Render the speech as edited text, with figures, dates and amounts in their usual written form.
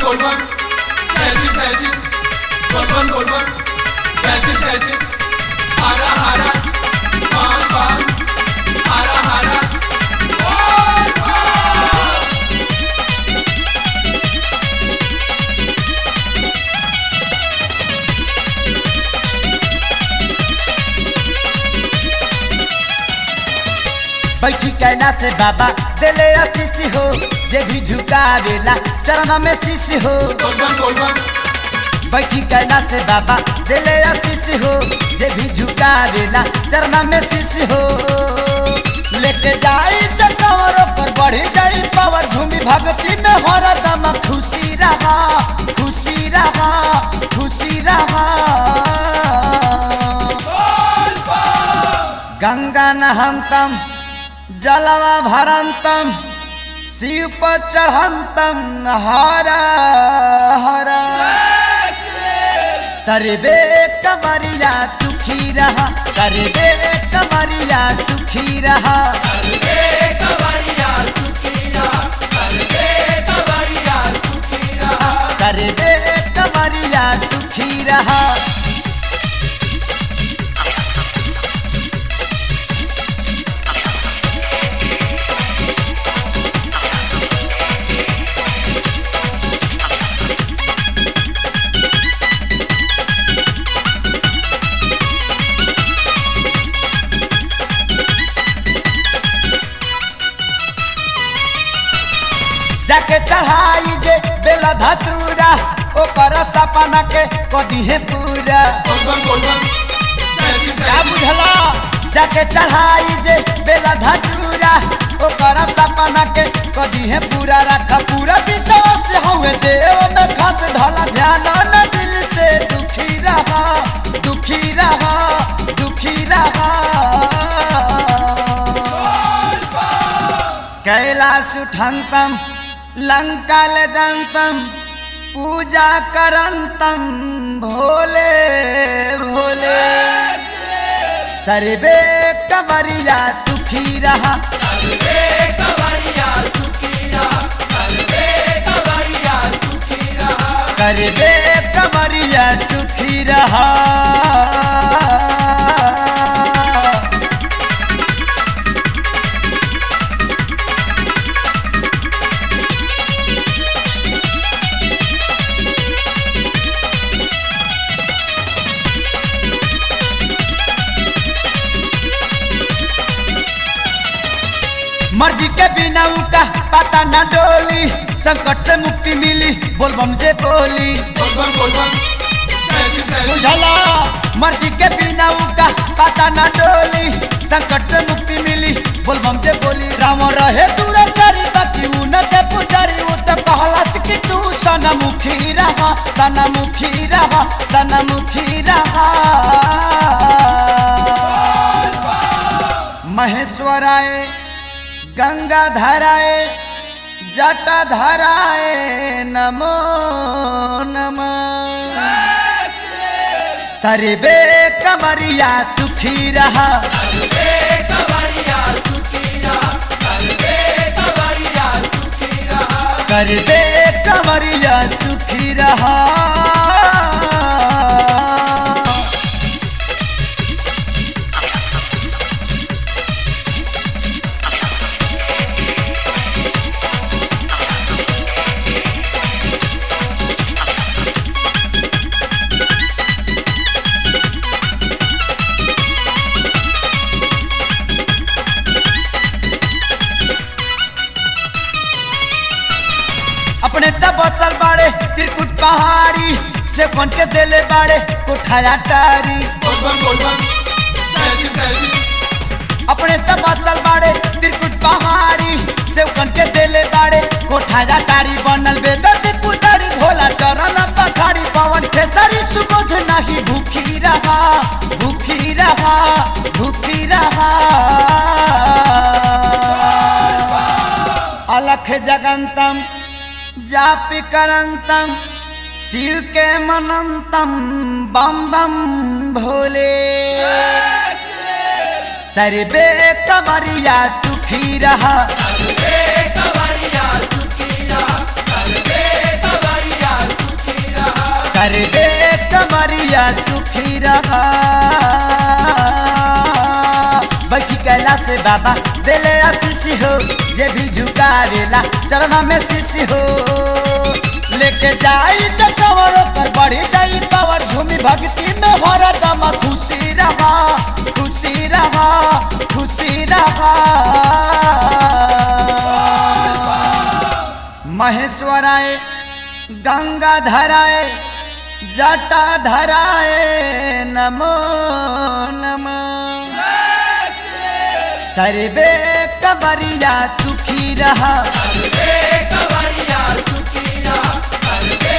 बोलबम जैसी बोलबम जैसी हारा हारा बाम बाम हारा हारा बैठी कैला से बाबा दिले आशीष हो, जे भी झुकावेला चरण में शीश हो। बोलबम बैठी कैला से बाबा दिले आशीष हो, जे भी झुकावेला चरण में शीश हो। लेके जाई चकवरों पर बढ़ी जाई पावर, भूमि भक्ति में हरदम खुशी रहा खुशी रहा खुशी रहा। गंगा नहंतम जलवा भरंतम शिव पर चढ़ंतम हरा हरा। सर्वे कवरिया सुखी रहा, सर्वे कवरिया सुखी रहा, सर्वे कवरिया सुखी रहा, सर्वे कवरिया सुखी रहा, सर्वे कवरिया सुखी रहा। जाके चढ़ाई जे बेला धतूरा, ओकर सपना के कदी है पूरा। बोलबम क्या बुझला? जाके चढ़ाई जे बेला धतूरा, ओकर सपना के कदी है पूरा। रखा पूरा विश्वास हुए देव में खास ढाला, ध्यान न दिल से दुखी रहा दुखी रहा दुखी रहा। कैलाश उठंतम लंका ले जनतम, पूजा करंतम भोले भोले। सर्वे कवरिया सुखी रहा, सर्वे कवरिया सुखी रहा, सर्वे कवरिया सुखी रहा, सर्वे कवरिया सुखी रहा। मर्जी के बिना उनका पता न डोली, संकट से मुक्ति मिली बोलबम जे बोली। बोलबम जैसी बुझला? मर्जी के बिना उनका पता न डोली, संकट से मुक्ति मिली बोलबम जे बोली। राम रहे दूर करी बाकी उनके पुजारी, वो तो कहलास कि तू सनमुखी रहा सनमुखी रहा सनमुखी रहा। महेश्वराय गंगा धराए जटा धराए नमो नमः। सर्वे कवरिया सुखी रहा, सर्वे कवरिया सुखी रहा, सर्वे कवरिया सुखी रहा, सर्वे कवरिया सुखी रहा। अपने तबसल बाड़े त्रिकुट पहाड़ी, से फन के देले बाड़े कोठाया टारी। बोलबम जैसी अपने तबसल बाड़े त्रिकुट पहाड़ी, से फन के देले बाड़े कोठाया टारी। बनल बेदर्दी पुजारी भोला चरण पखाड़ी, पवन खेसरी सुबोध नहीं भूखी रहा भूखी रहा भूखी रहा। अलख जगंतम जापि करंतम, शिव के मनंतम बम बम भोले। सर्वे कवरिया सुखी रहा, सर्वे कवरिया सुखी रहा, सर्वे कवरिया सर्वे कमरिया सुखी रहा। बैठी कैला से बाबा दिले आशीष हो, जे भी झुकावेला चरणा में शीश हो। लेके जाई जकवर कर बढ़ी जाई पावर, झूमी भक्ति में हर दम खुशी रहा, खुशी रहा, खुशी रहा। महेश्वराय गंगा धराए जटा धराए नमो नमः। सर्वे कवरिया सुखी रहा, सर्वे कवरिया सुखी रहा, सर्वे